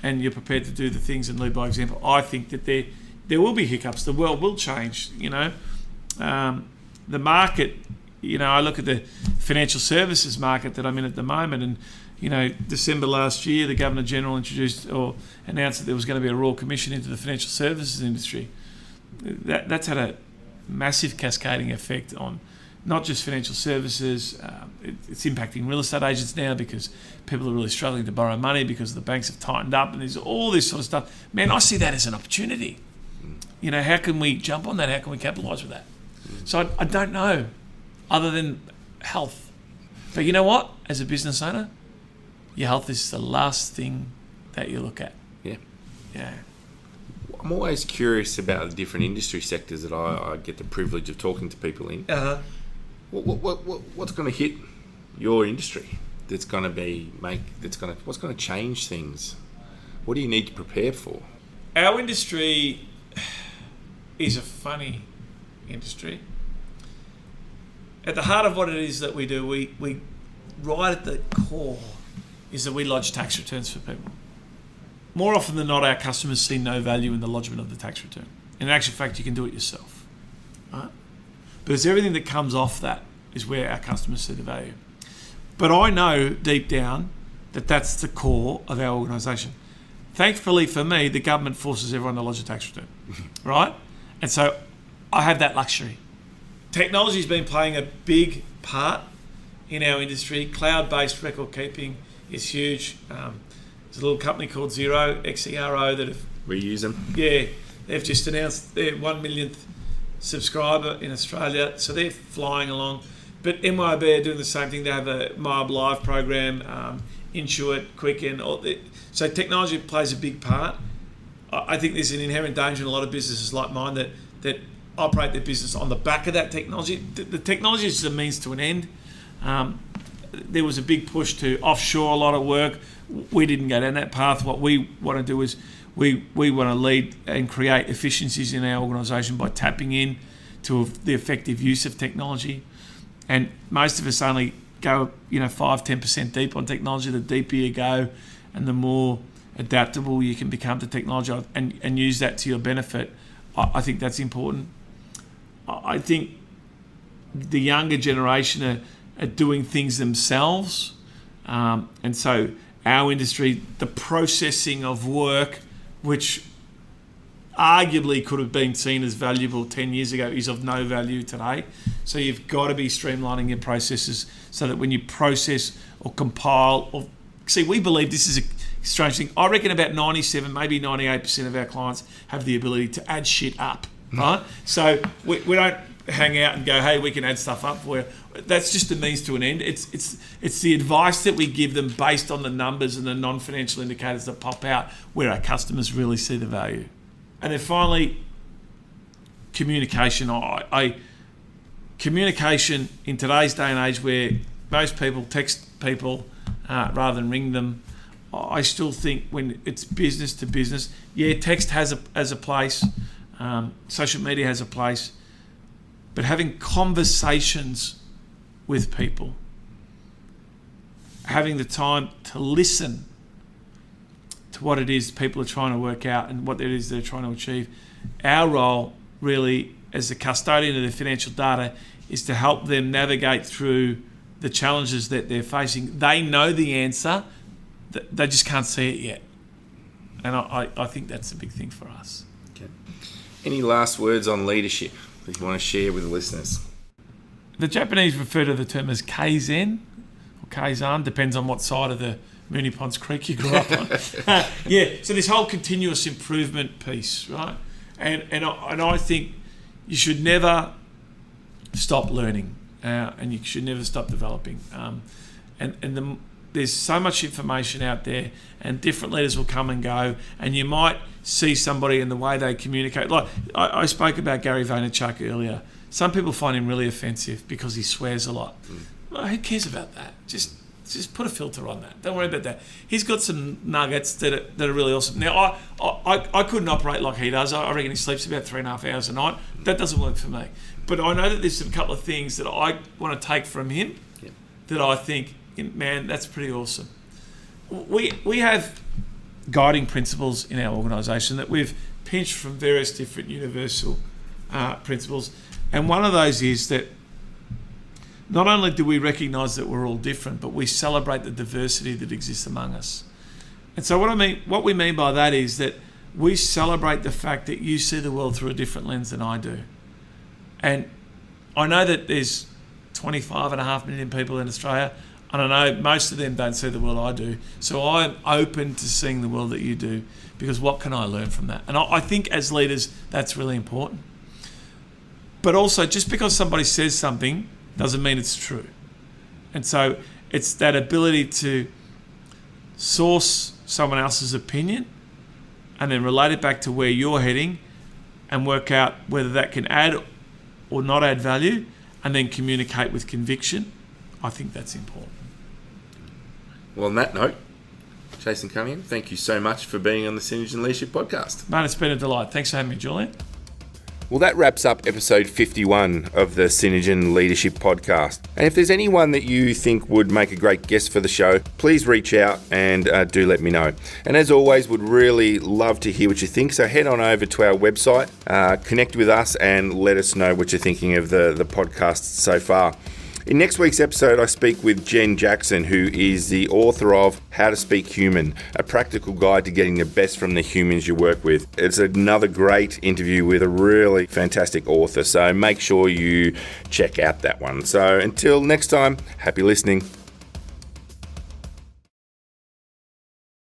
and you're prepared to do the things and lead by example, I think that there will be hiccups. The world will change, The market, I look at the financial services market that I'm in at the moment, and December last year, the Governor General introduced or announced that there was going to be a Royal Commission into the financial services industry. That's had a massive cascading effect on not just financial services. It's impacting real estate agents now because people are really struggling to borrow money because the banks have tightened up, and there's all this sort of stuff. Man, I see that as an opportunity. How can we jump on that? How can we capitalise with that? So I don't know, other than health. But you know what? As a business owner, your health is the last thing that you look at. Yeah.
I'm always curious about the different industry sectors that I get the privilege of talking to people in. What's going to hit your industry? What's going to change things? What do you need to prepare for?
Our industry is a funny industry. At the heart of what it is that we do, we right at the core is that we lodge tax returns for people. more often than not, our customers see no value in the lodgement of the tax return. In actual fact, you can do it yourself, right? But it's everything that comes off that is where our customers see the value. But I know deep down that that's the core of our organisation. Thankfully for me, the government forces everyone to lodge a tax return, right? And so I have that luxury. Technology's been playing a big part in our industry. Cloud-based record keeping is huge. There's a little company called Xero, that have...
We use them.
Yeah, they've just announced their 1 millionth subscriber in Australia, so they're flying along. But MYOB are doing the same thing. They have a Mob Live program, Intuit, Quicken. So technology plays a big part. I think there's an inherent danger in a lot of businesses like mine that operate their business on the back of that technology. The technology is a means to an end. There was a big push to offshore a lot of work. We didn't go down that path. What we want to do is we want to lead and create efficiencies in our organisation by tapping in to the effective use of technology. And most of us only go, 5-10% deep on technology. The deeper you go and the more adaptable you can become to technology and use that to your benefit, I think that's important. I think the younger generation are doing things themselves. And so our industry, the processing of work, which arguably could have been seen as valuable 10 years ago, is of no value today. So you've got to be streamlining your processes so that when you process or compile we believe this is a strange thing. I reckon about 97, maybe 98% of our clients have the ability to add shit up, right? So we don't hang out and go, hey, we can add stuff up for you. That's just a means to an end. It's the advice that we give them based on the numbers and the non-financial indicators that pop out where our customers really see the value. And then finally, communication. Communication in today's day and age where most people text people rather than ring them, I still think when it's business to business, text has a place, social media has a place, but having conversations with people, having the time to listen to what it is people are trying to work out and what it is they're trying to achieve. Our role really as the custodian of their financial data is to help them navigate through the challenges that they're facing. They know the answer, they just can't see it yet. And I think that's a big thing for us.
Okay. Any last words on leadership that you want to share with the listeners?
The Japanese refer to the term as Kaizen or Kaizen, depends on what side of the Moonee Ponds Creek you grew up on. So this whole continuous improvement piece, right? And I think you should never stop learning and you should never stop developing. There's so much information out there and different leaders will come and go and you might see somebody in the way they communicate. Like I spoke about Gary Vaynerchuk earlier. Some people find him really offensive because he swears a lot. Well, who cares about that? Just put a filter on that. Don't worry about that. He's got some nuggets that are really awesome. Now, I couldn't operate like he does. I reckon he sleeps about 3.5 hours a night. That doesn't work for me. But I know that there's a couple of things that I want to take from him that I think, man, that's pretty awesome. We have guiding principles in our organisation that we've pinched from various different universal principles. And one of those is that not only do we recognise that we're all different, but we celebrate the diversity that exists among us. And so what we mean by that is that we celebrate the fact that you see the world through a different lens than I do. And I know that there's 25.5 million people in Australia, and I know most of them don't see the world I do. So I'm open to seeing the world that you do, because what can I learn from that? And I think as leaders, that's really important. But also, just because somebody says something doesn't mean it's true. And so it's that ability to source someone else's opinion and then relate it back to where you're heading and work out whether that can add or not add value, and then communicate with conviction. I think that's important.
Well, on that note, Jason Cunningham, thank you so much for being on the Synergen Leadership Podcast.
Man, it's been a delight. Thanks for having me, Julian.
Well, that wraps up episode 51 of the Synergen Leadership Podcast. And if there's anyone that you think would make a great guest for the show, please reach out and do let me know. And as always, would really love to hear what you think. So head on over to our website, connect with us and let us know what you're thinking of the podcast so far. In next week's episode, I speak with Jen Jackson, who is the author of How to Speak Human, a practical guide to getting the best from the humans you work with. It's another great interview with a really fantastic author, so make sure you check out that one. So until next time, happy listening.